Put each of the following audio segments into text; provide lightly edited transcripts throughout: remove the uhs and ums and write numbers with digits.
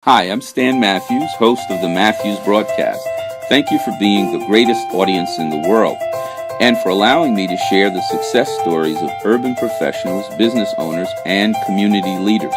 Hi, I'm Stan Matthews, host of the Matthews Broadcast. Thank you for being the greatest audience in the world and for allowing me to share the success stories of urban professionals, business owners, and community leaders.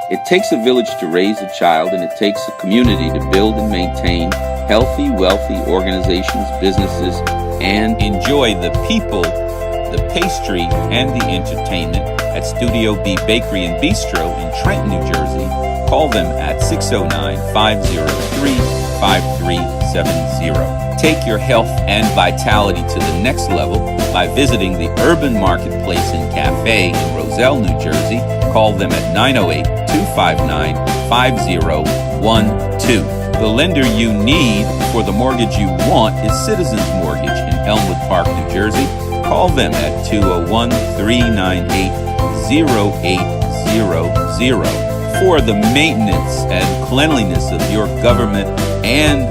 It takes a village to raise a child, and it takes a community to build and maintain healthy, wealthy organizations, businesses, and enjoy the people, the pastry, and the entertainment at Studio B Bakery and Bistro in Trenton, New Jersey. Call them at 609-503-5370. Take your health and vitality to the next level by visiting the Urban Marketplace and Cafe in Roselle, New Jersey. Call them at 908-259-5012. The lender you need for the mortgage you want is Citizens Mortgage in Elmwood Park, New Jersey. Call them at 201-398-0800. For the maintenance and cleanliness of your government and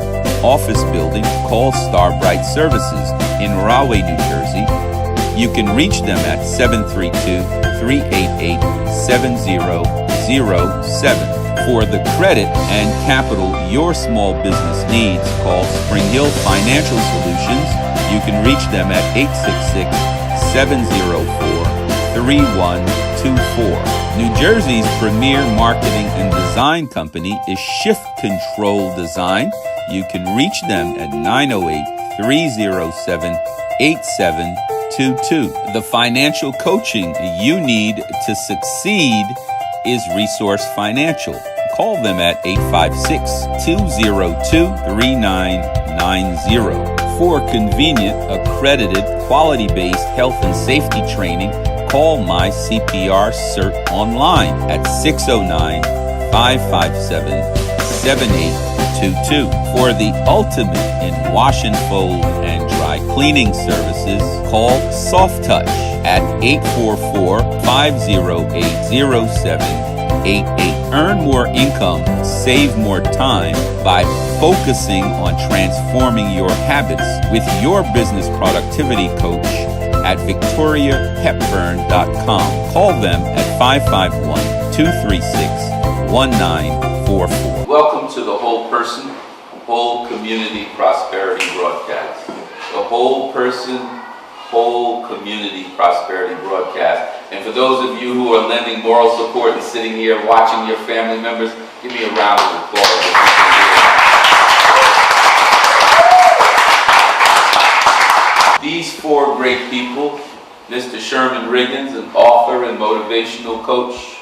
office building, call Starbright Services in Rahway, New Jersey. You can reach them at 732-388-7007. For the credit and capital your small business needs, call Spring Hill Financial Solutions. You can reach them at 866-704-3124. New Jersey's premier marketing and design company is Shift Control Design. You can reach them at 908-307-8722. The financial coaching you need to succeed is Resource Financial. Call them at 856-202-3990. For convenient, accredited, quality-based health and safety training, call My CPR Cert online at 609-557-7822. For the ultimate in wash and fold and dry cleaning services, call Soft Touch at 844-508-0788. Earn more income, save more time by focusing on transforming your habits with your business productivity coach at victoriahepburn.com. Call them at 551-236-1944. Welcome to the Whole Person, Whole Community Prosperity Broadcast. The Whole Person, Whole Community Prosperity Broadcast. And for those of you who are lending moral support and sitting here watching your family members, give me a round of applause. These four great people, Mr. Shurman Riggins, an author and motivational coach,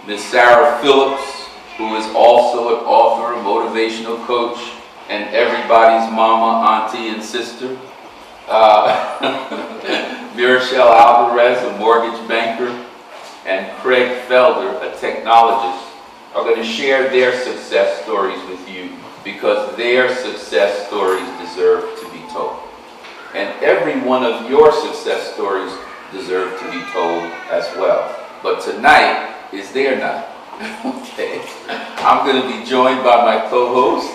Ms. Sarah Phillips, who is also an author, a motivational coach, and everybody's mama, auntie, and sister, Mirachelle Alvarez, a mortgage banker, and Craig Felder, a technologist, are going to share their success stories with you because their success stories deserve to be told. And every one of your success stories deserve to be told as well. But tonight is their night. Okay. I'm going to be joined by my co-host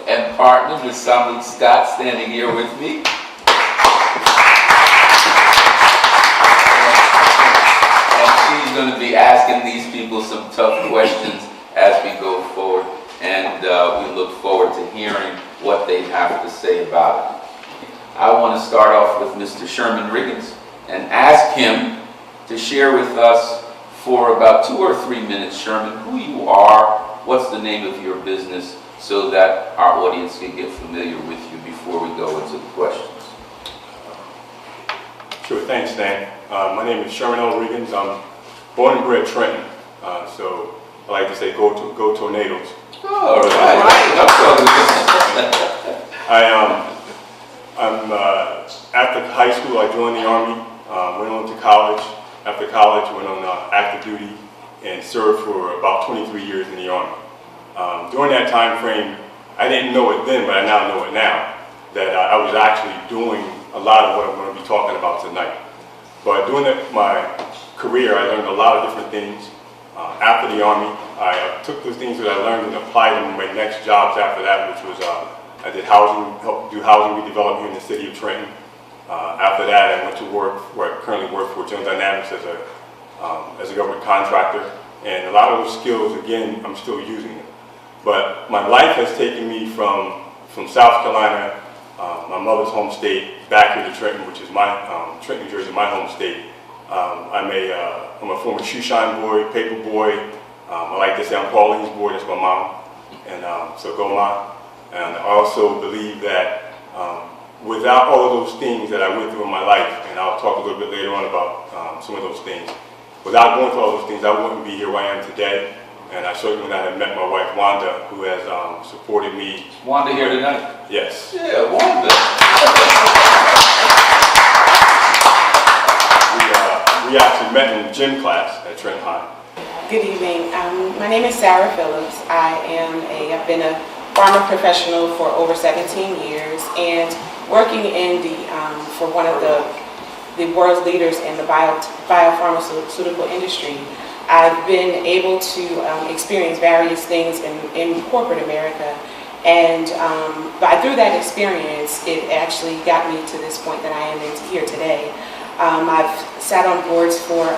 and partner, Ms. Samly Scott, standing here with me. And she's going to be asking these people some tough questions as we go forward. And we look forward to hearing what they have to say about it. I want to start off with Mr. Shurman Riggins and ask him to share with us for about 2 or 3 minutes, Shurman, who you are, what's the name of your business, so that our audience can get familiar with you before we go into the questions. Sure, thanks, Stan. My name is Shurman Riggins. I'm born and bred Trenton, so I like to say go Tornadoes. Oh, all right. After high school, I joined the Army, went on to college. After college, went on active duty and served for about 23 years in the Army. During that time frame, I didn't know it then, but I now know it now, that I was actually doing a lot of what I'm going to be talking about tonight. But during my career, I learned a lot of different things. After the Army, I took those things that I learned and applied them to my next jobs after that, which was I did helped do housing redevelopment here in the city of Trenton. After that, I went to work where I currently work for General Dynamics as a government contractor. And a lot of those skills, again, I'm still using them. my life has taken me from South Carolina, my mother's home state, back here to Trenton, which is my Trenton, New Jersey, my home state. I'm a former shoe shine boy, paper boy. I like to say I'm Pauline's boy. That's my mom, and so go mom. And I also believe that without all of those things that I went through in my life, and I'll talk a little bit later on about some of those things. Without going through all those things, I wouldn't be here where I am today. And I certainly would not have met my wife, Wanda, who has supported me. Wanda here tonight? Yes. Yeah, Wanda. We actually met in gym class at Trent High. Good evening. My name is Sarah Phillips. I've been a pharma professional for over 17 years and working in for one of the world's leaders in the biopharmaceutical industry. I've been able to experience various things in corporate America, and through that experience, it actually got me to this point that I am here today. I've sat on boards for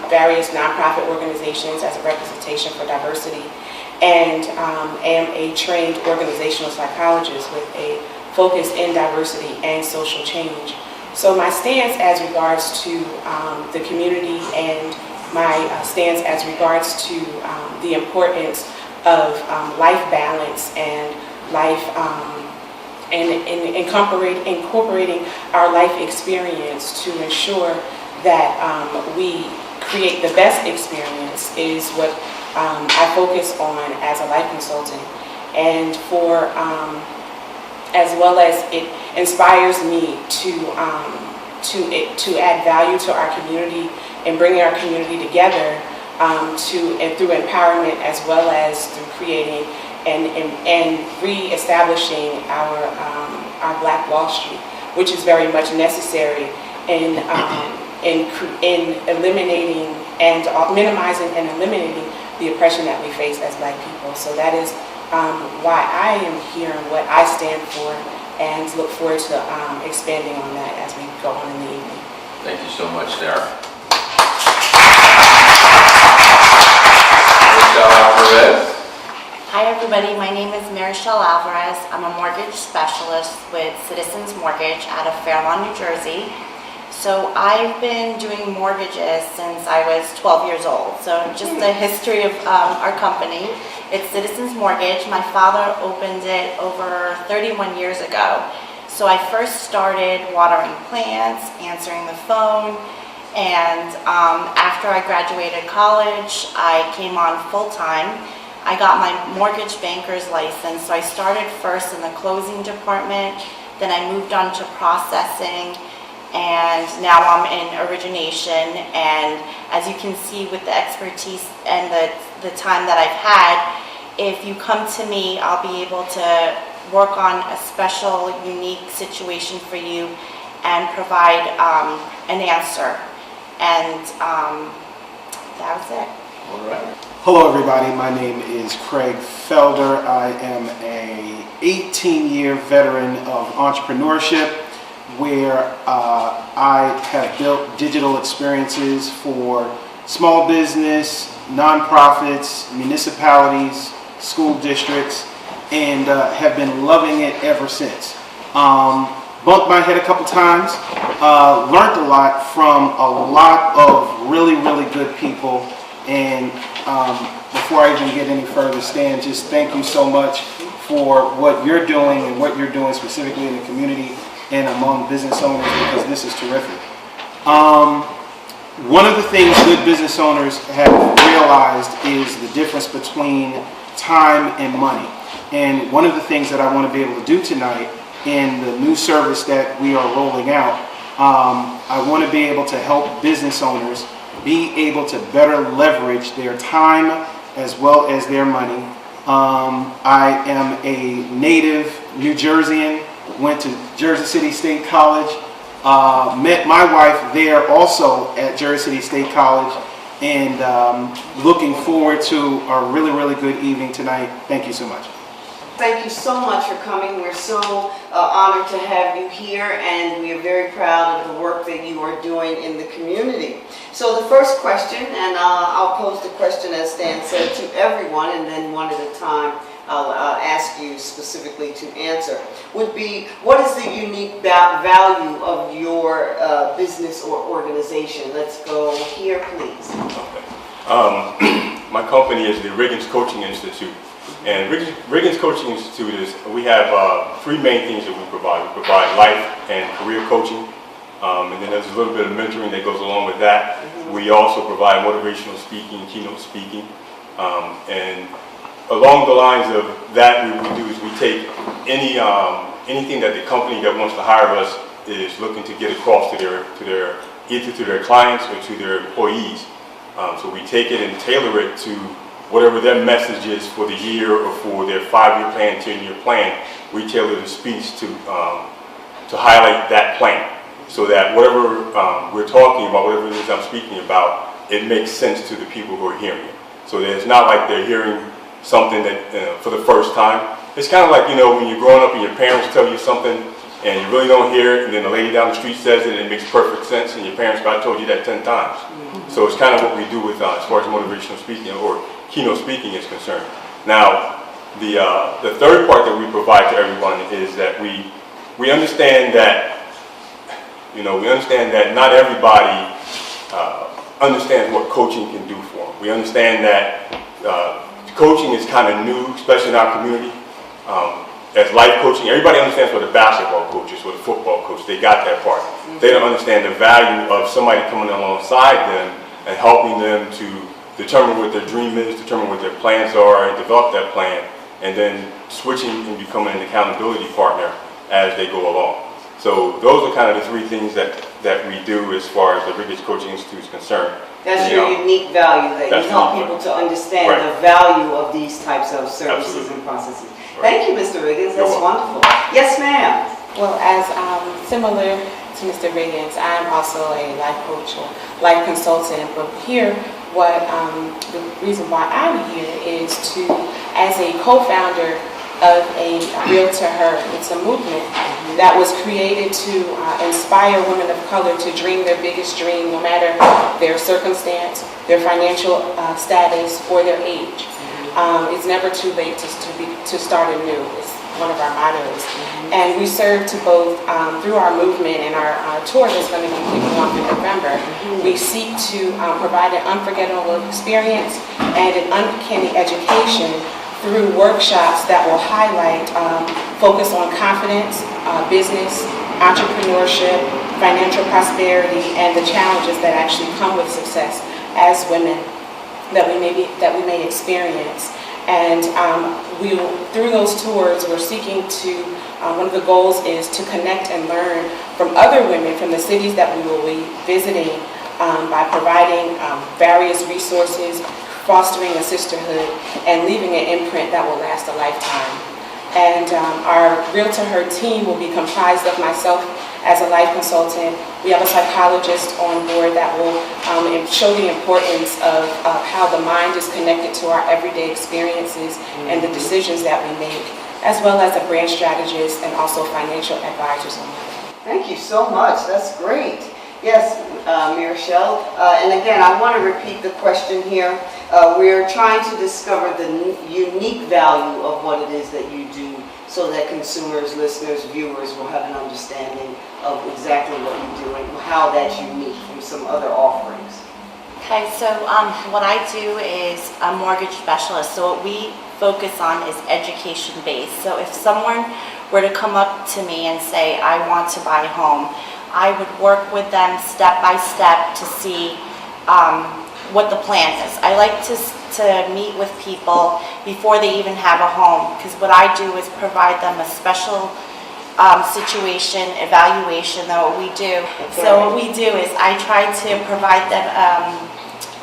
various nonprofit organizations as a representation for diversity, and am a trained organizational psychologist with a focus in diversity and social change. So my stance as regards to the community and my stance as regards to the importance of life balance and life and incorporating our life experience to ensure that we create the best experience is what I focus on as a life consultant, and as well as it inspires me to add value to our community and bringing our community together through empowerment, as well as through creating and re-establishing our Black Wall Street, which is very much necessary in eliminating and minimizing and eliminating the oppression that we face as Black people. So that is why I am here and what I stand for, and look forward to expanding on that as we go on in the evening. Thank you so much, Sarah. Mirachelle Alvarez. Hi everybody, my name is Mirachelle Alvarez. I'm a mortgage specialist with Citizens Mortgage out of Fair Lawn, New Jersey. So I've been doing mortgages since I was 12 years old. So just the history of our company. It's Citizens Mortgage. My father opened it over 31 years ago. So I first started watering plants, answering the phone, and after I graduated college, I came on full-time. I got my mortgage banker's license, so I started first in the closing department, then I moved on to processing, and now I'm in origination. And as you can see with the expertise and the time that I've had, if you come to me, I'll be able to work on a special, unique situation for you and provide an answer. And that was it. All right. Hello everybody, my name is Craig Felder. I am a 18-year veteran of entrepreneurship, where I have built digital experiences for small business, nonprofits, municipalities, school districts, and have been loving it ever since. Bumped my head a couple times, learned a lot from a lot of really, really good people. And before I even get any further, Stan, just thank you so much for what you're doing and what you're doing specifically in the community and among business owners, because this is terrific. One of the things good business owners have realized is the difference between time and money. And one of the things that I want to be able to do tonight in the new service that we are rolling out, I want to be able to help business owners be able to better leverage their time as well as their money. I am a native New Jerseyan, went to Jersey City State College, met my wife there also at Jersey City State College, and looking forward to a really, really good evening tonight. Thank you so much. Thank you so much for coming. We're so honored to have you here, and we are very proud of the work that you are doing in the community. So the first question, and I'll pose the question as Stan said to everyone, and then one at a time I'll ask you specifically to answer, would be what is the unique value of your business or organization? Let's go here, please. Okay. My company is the Riggins Coaching Institute. And Riggins Coaching Institute is, we have three main things that we provide. We provide life and career coaching, and then there's a little bit of mentoring that goes along with that. We also provide motivational speaking, keynote speaking, and along the lines of that, what we do is we take anything that the company that wants to hire us is looking to get across to their either to their clients or to their employees. So we take it and tailor it to whatever their message is for the year or for their 5-year plan, 10-year plan. We tailor the speech to highlight that plan, so that whatever we're talking about, whatever it is I'm speaking about, it makes sense to the people who are hearing it. So that it's not like they're hearing something that for the first time. It's kind of like, you know, when you're growing up and your parents tell you something and you really don't hear it, and then the lady down the street says it and it makes perfect sense, and your parents probably told you that 10 times. So it's kind of what we do with as far as motivational speaking or keynote speaking is concerned. Now, the third part that we provide to everyone is that we understand that, you know, we understand that not everybody understands what coaching can do for them. We understand that coaching is kind of new, especially in our community. As life coaching, everybody understands what a basketball coach is, what a football coach, they got that part. They don't understand the value of somebody coming alongside them and helping them to determine what their dream is, determine what their plans are, and develop that plan, and then switching and becoming an accountability partner as they go along. So those are kind of the three things that we do as far as the Riggins Coaching Institute is concerned. That's your unique value, that you help people to understand the value of these types of services and processes. Thank you, Mr. Riggins. That's wonderful. Yes, ma'am. Well, as similar to Mr. Riggins, I'm also a life coach or life consultant. But here, the reason why I'm here is to, as a co-founder of a Real to Her, it's a movement that was created to inspire women of color to dream their biggest dream, no matter their circumstance, their financial status, or their age. It's never too late to start anew. It's one of our mottos. And we serve to both, through our movement and our tour that's going to be kicking off in November, we seek to provide an unforgettable experience and an uncanny education through workshops that will highlight, focus on confidence, business, entrepreneurship, financial prosperity, and the challenges that actually come with success as women that we may experience. And through those tours, we're seeking to, one of the goals is to connect and learn from other women from the cities that we will be visiting by providing various resources, fostering a sisterhood, and leaving an imprint that will last a lifetime. And our Real to Her team will be comprised of myself as a life consultant. We have a psychologist on board that will show the importance of how the mind is connected to our everyday experiences and the decisions that we make, as well as a brand strategist and also financial advisors on board. Thank you so much. That's great. Yes, Mirachelle. And again, I want to repeat the question here. We're trying to discover the unique value of what it is that you do, so that consumers, listeners, viewers will have an understanding of exactly what you do and how that's unique from some other offerings. Okay, so what I do is a mortgage specialist. So what we focus on is education based. So if someone were to come up to me and say, I want to buy a home, I would work with them step by step to see what the plan is. I like to meet with people before they even have a home, because what I do is provide them a special situation evaluation that what we do. So what we do is I try to provide them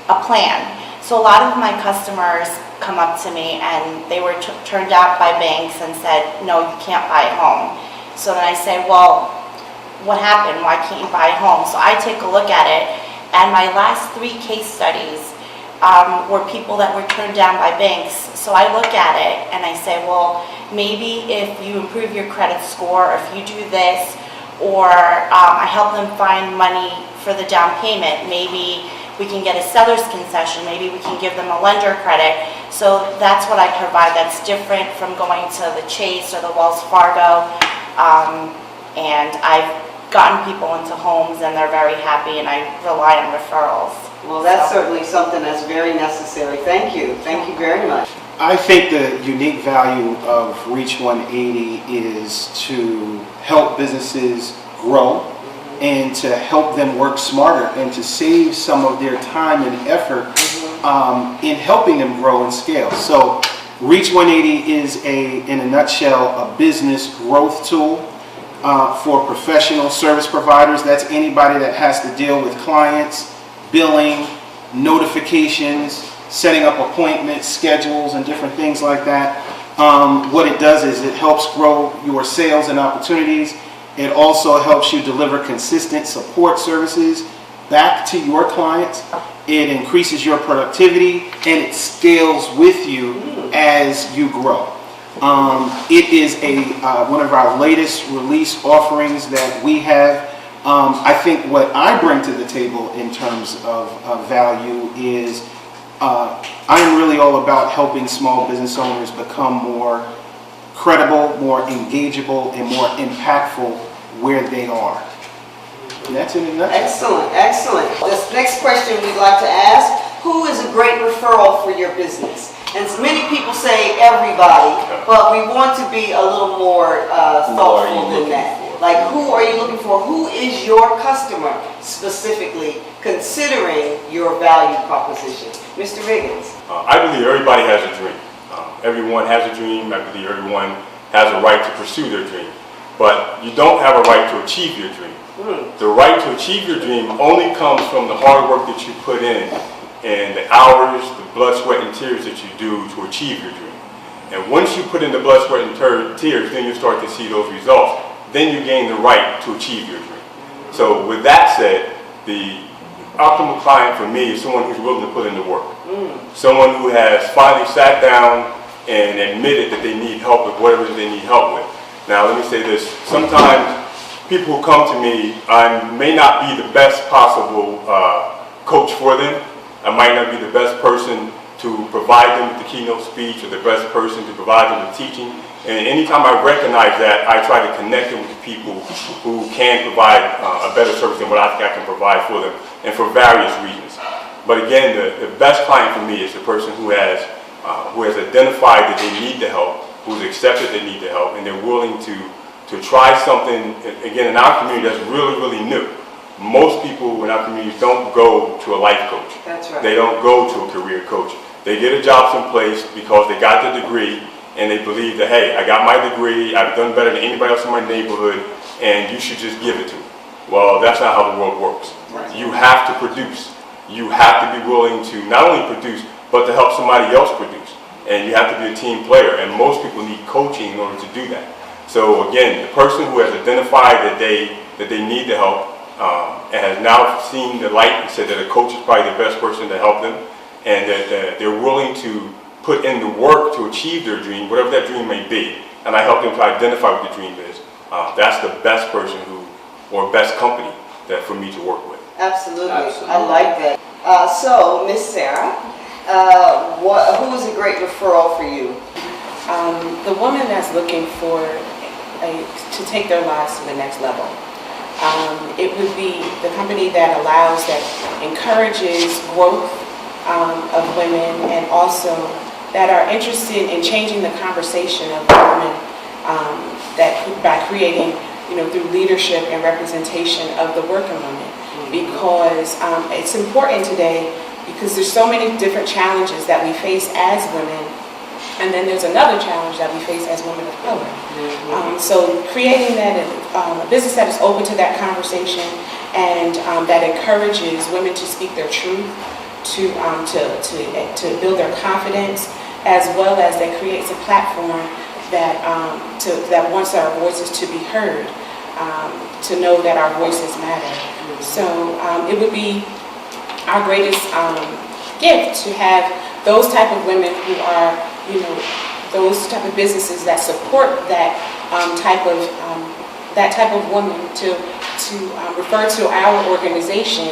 a plan. So a lot of my customers come up to me and they were turned out by banks and said, no, you can't buy a home. So then I say, well, what happened? Why can't you buy a home? So I take a look at it, and my last 3 case studies were people that were turned down by banks. So I look at it and I say, well, maybe if you improve your credit score, or if you do this, or I help them find money for the down payment, maybe we can get a seller's concession, maybe we can give them a lender credit. So that's what I provide that's different from going to the Chase or the Wells Fargo. And I've gotten people into homes and they're very happy, and I rely on referrals. Well, that's certainly something that's very necessary. Thank you. Thank you very much. I think the unique value of Reach 180 is to help businesses grow and to help them work smarter and to save some of their time and effort in helping them grow and scale. So Reach 180 is in a nutshell, a business growth tool for professional service providers. That's anybody that has to deal with clients, billing, notifications, setting up appointments, schedules, and different things like that. What it does is it helps grow your sales and opportunities. It also helps you deliver consistent support services back to your clients. It increases your productivity and it scales with you as you grow. It is one of our latest release offerings that we have. I think what I bring to the table in terms of value is I'm really all about helping small business owners become more credible, more engageable, and more impactful where they are. And that's in a nutshell. Excellent, excellent. This next question we'd like to ask, who is a great referral for your business? And many people say everybody, but we want to be a little more thoughtful than that. Like, who are you looking for? Who is your customer specifically, considering your value proposition? Mr. Riggins. I believe everybody has a dream. Everyone has a dream. I believe everyone has a right to pursue their dream. But you don't have a right to achieve your dream. The right to achieve your dream only comes from the hard work that you put in and the hours, the blood, sweat, and tears that you do to achieve your dream. And once you put in the blood, sweat, and tears, then you start to see those results. Then you gain the right to achieve your dream. So with that said, the optimal client for me is someone who's willing to put in the work. Someone who has finally sat down and admitted that they need help with whatever they need help with. Now let me say this, sometimes people who come to me, I may not be the best possible coach for them. I might not be the best person to provide them with the keynote speech or the best person to provide them with teaching. And anytime I recognize that, I try to connect them with people who can provide a better service than what I think I can provide for them, and for various reasons. But again, the best client for me is the person who has identified that they need the help, who's accepted they need the help, and they're willing to try something, again, in our community that's really, really new. Most people in our communities don't go to a life coach. That's right. They don't go to a career coach. They get a job someplace because they got the degree, and they believe that, hey, I got my degree, I've done better than anybody else in my neighborhood, and you should just give it to me. Well, that's not how the world works. Right. You have to produce. You have to be willing to not only produce, but to help somebody else produce. And you have to be a team player, and most people need coaching in order to do that. So again, the person who has identified that they need the help and has now seen the light and said that a coach is probably the best person to help them, and that they're willing to put in the work to achieve their dream, whatever that dream may be, and I help them to identify what the dream is. That's the best person or best company for me to work with. Absolutely. I like that. So, Miss Sarah, who is a great referral for you? The woman that's looking to take their lives to the next level. It would be the company that encourages growth of women, and also that are interested in changing the conversation of women by creating, through leadership and representation of the working women. Because it's important today, because there's so many different challenges that we face as women, and then there's another challenge that we face as women of color. So creating a business that is open to that conversation, and that encourages women to speak their truth, to build their confidence, as well as that creates a platform that wants our voices to be heard, to know that our voices matter. So it would be our greatest gift to have those type of women who are, those type of businesses that support that type of woman to refer to our organization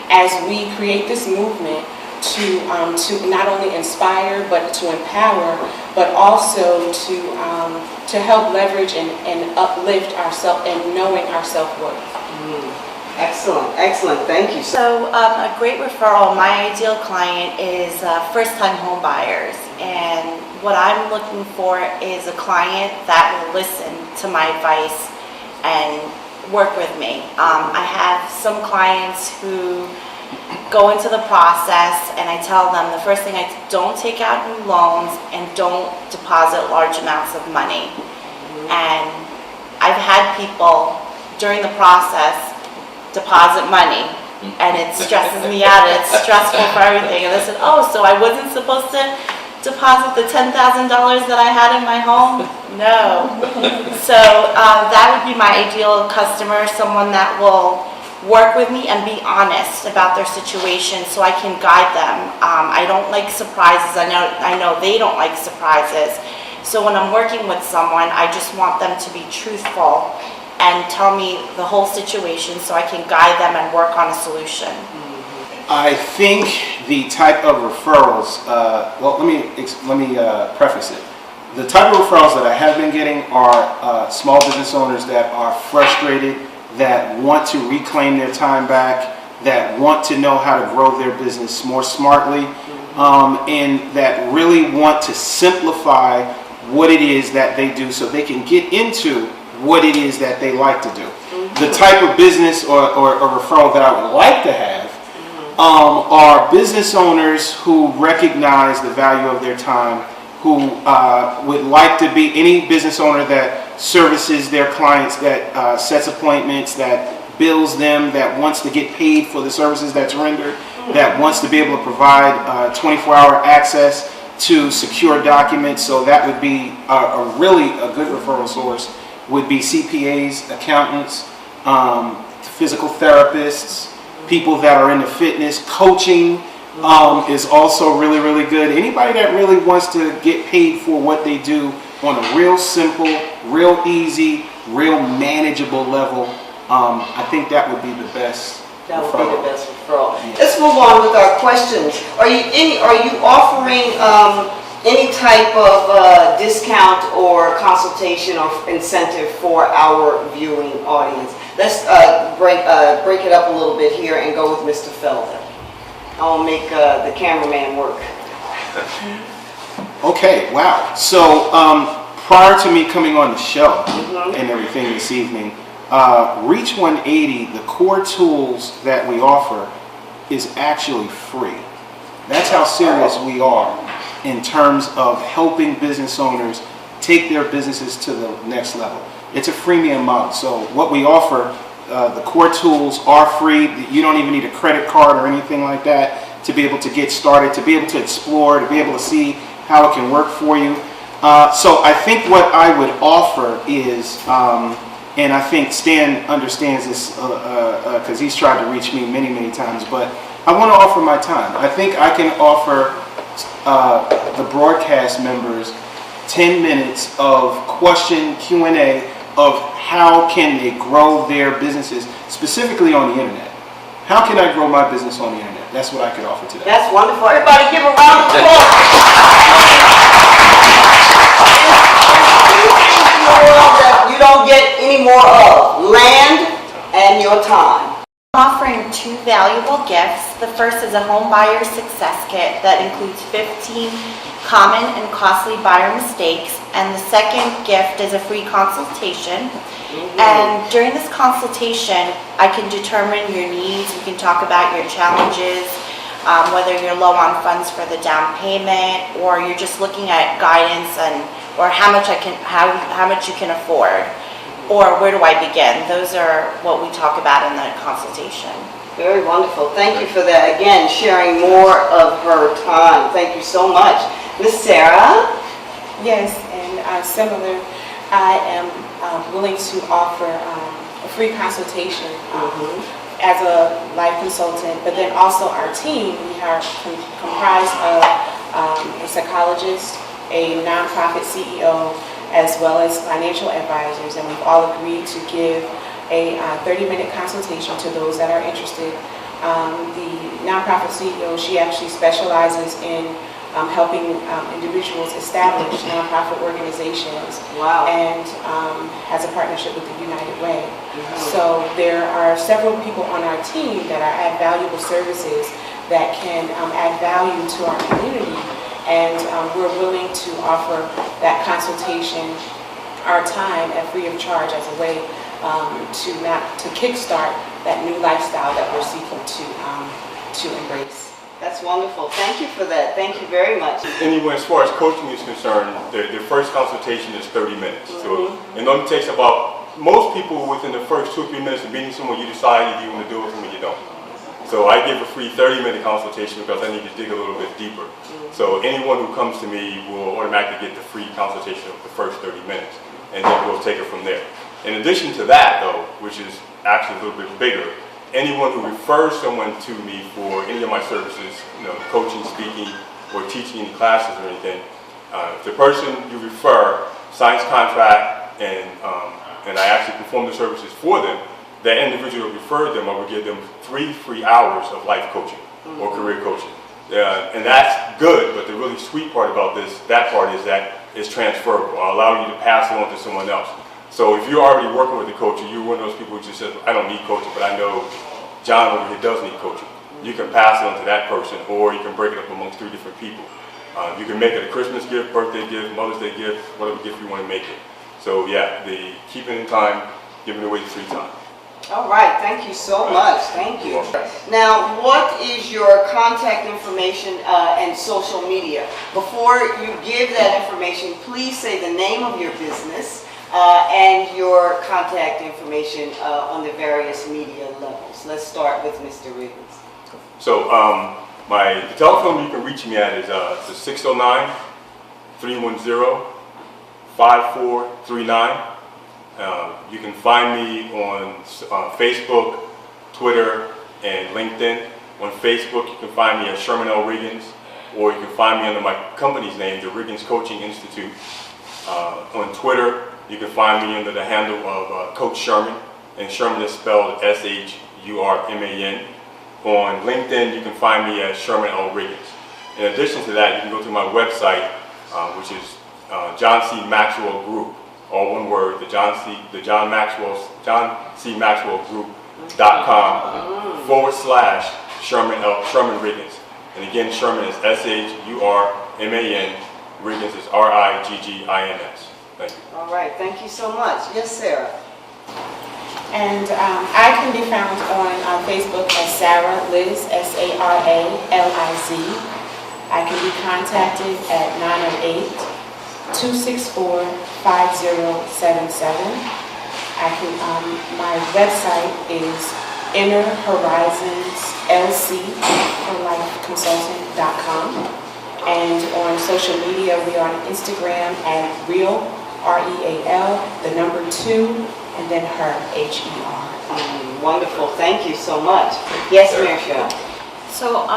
as we create this movement to not only inspire but to empower, but also to help leverage and uplift ourselves and knowing our self-worth. Excellent, excellent. Thank you. So a great referral, my ideal client is first-time home buyers, and what I'm looking for is a client that will listen to my advice and work with me. I have some clients who go into the process and I tell them the first thing, don't take out new loans and don't deposit large amounts of money. And I've had people during the process deposit money and it stresses me out. It's stressful for everything. And they said, oh, so I wasn't supposed to deposit the $10,000 that I had in my home? No. So that would be my ideal customer, someone that will work with me and be honest about their situation so I can guide them. I don't like surprises. I know they don't like surprises. So when I'm working with someone, I just want them to be truthful and tell me the whole situation so I can guide them and work on a solution. I think the type of referrals, well, let me preface it. The type of referrals that I have been getting are small business owners that are frustrated, that want to reclaim their time back, that want to know how to grow their business more smartly, and that really want to simplify what it is that they do so they can get into what it is that they like to do. The type of business or referral that I would like to have are business owners who recognize the value of their time, who would like to be any business owner that services their clients, that sets appointments, that bills them, that wants to get paid for the services that's rendered, that wants to be able to provide 24-hour access to secure documents. So that would be a really good referral source, would be CPAs, accountants, physical therapists, people that are into fitness. Coaching is also really, really good. Anybody that really wants to get paid for what they do on a real simple, real easy, real manageable level, I think that would be the best. That would be the best referral. Let's move on with our questions. Are you offering any type of discount or consultation or incentive for our viewing audience? Let's break it up a little bit here and go with Mr. Felder. I'll make the cameraman work. Okay, wow. So prior to me coming on the show and everything this evening, Reach 180, the core tools that we offer, is actually free. That's how serious we are in terms of helping business owners take their businesses to the next level. It's a freemium model. So what we offer, the core tools are free. You don't even need a credit card or anything like that to be able to get started, to be able to explore, to be able to see how it can work for you. So I think what I would offer is, and I think Stan understands this because he's tried to reach me many, many times, but I want to offer my time. I think I can offer the broadcast members 10 minutes of question Q&A of how can they grow their businesses, specifically on the internet. How can I grow my business on the internet? That's what I could offer today. That's wonderful. Everybody give a round of applause. In the world that you don't get any more of, land and your time. I'm offering 2 valuable gifts. The first is a home buyer success kit that includes 15 common and costly buyer mistakes, and the second gift is a free consultation. And during this consultation, I can determine your needs. We can talk about your challenges, whether you're low on funds for the down payment, or you're just looking at guidance or how much you can afford, or where do I begin. Those are what we talk about in the consultation. Very wonderful. Thank you for that. Again, sharing more of her time. Thank you so much. Miss Sarah? Yes, and similar, I am willing to offer a free consultation as a life consultant, but then also our team, we are comprised of a psychologist, a nonprofit CEO, as well as financial advisors, and we've all agreed to give a 30-minute consultation to those that are interested The nonprofit CEO, she actually specializes in helping individuals establish nonprofit organizations. Wow. And has a partnership with the United Way. So there are several people on our team that add valuable services that can add value to our community, and we're willing to offer that consultation, our time at free of charge, as a way to kickstart that new lifestyle that we're seeking to embrace. That's wonderful. Thank you for that. Thank you very much. Anyone, as far as coaching is concerned, their first consultation is 30 minutes. So it only takes about, most people within the first 2 or 3 minutes of meeting someone, you decide if you want to do it with them or you don't. So I give a free 30-minute consultation because I need to dig a little bit deeper. So anyone who comes to me will automatically get the free consultation of the first 30 minutes, and then we'll take it from there. In addition to that, though, which is actually a little bit bigger, anyone who refers someone to me for any of my services, coaching, speaking, or teaching any classes or anything, if the person you refer signs contract and I actually perform the services for them, that individual who referred them, I will give them 3 free hours of life coaching or career coaching. And that's good, but the really sweet part about that part is that it's transferable. I'll allow you to pass it on to someone else. So if you're already working with a coach, and you're one of those people who just says, I don't need coaching, but I know John over here does need coaching, you can pass it on to that person, or you can break it up amongst 3 different people. You can make it a Christmas gift, birthday gift, Mother's Day gift, whatever gift you want to make it. So yeah, the keeping in time, giving away the free time. All right, thank you so much. Thank you. Now, what is your contact information and social media? Before you give that information, please say the name of your business and your contact information on the various media levels. Let's start with Mr. Riggins. So the telephone you can reach me at is 609-310-5439. You can find me on Facebook, Twitter, and LinkedIn. On Facebook, you can find me at Shurman Riggins, or you can find me under my company's name, the Riggins Coaching Institute. On Twitter, you can find me under the handle of Coach Shurman, and Shurman is spelled S-H-U-R-M-A-N. On LinkedIn, you can find me at Shurman L. Riggins. In addition to that, you can go to my website, which is John C. Maxwell Group. All one word, the John C. Maxwell Group.com/Shurman Riggins. And again, Shurman is S-H-U-R-M-A-N. Riggins is R-I-G-G-I-N-S. Thank you. All right, thank you so much. Yes, Sarah. And I can be found on Facebook as Sarah Liz, S-A-R-A-L-I-Z. I can be contacted at 908-264-5077. My website is innerhorizonslc.com. And on social media, we are on Instagram at Real, R-E-A-L, the number 2, and then her, H-E-R. Wonderful. Thank you so much. Yes, Mirachelle. So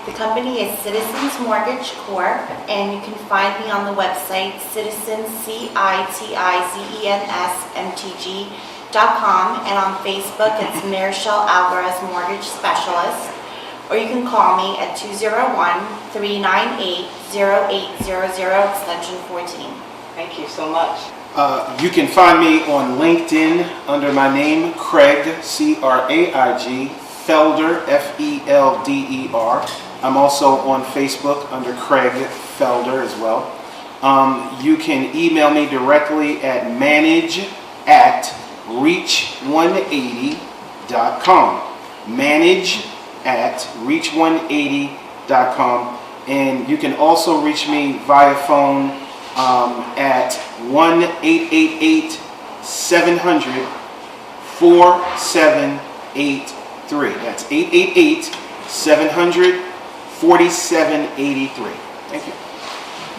the company is Citizens Mortgage Corp, and you can find me on the website citizens, CITIZENSMTG.com, and on Facebook it's Mirachelle Alvarez Mortgage Specialist, or you can call me at 201-398-0800 extension 14. Thank you so much. You can find me on LinkedIn under my name, Craig, C-R-A-I-G, Felder, F-E-L-D-E-R. I'm also on Facebook under Craig Felder as well. You can email me directly at manage@reach180.com. manage@reach180.com. And you can also reach me via phone at 1-888-700-4783. That's 888-700-4783. Thank you.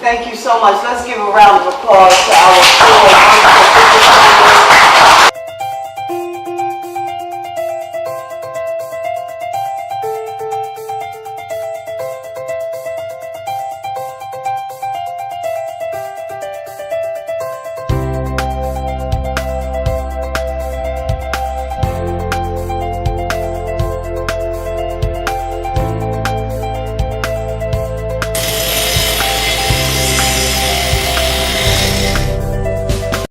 Thank you so much. Let's give a round of applause to our four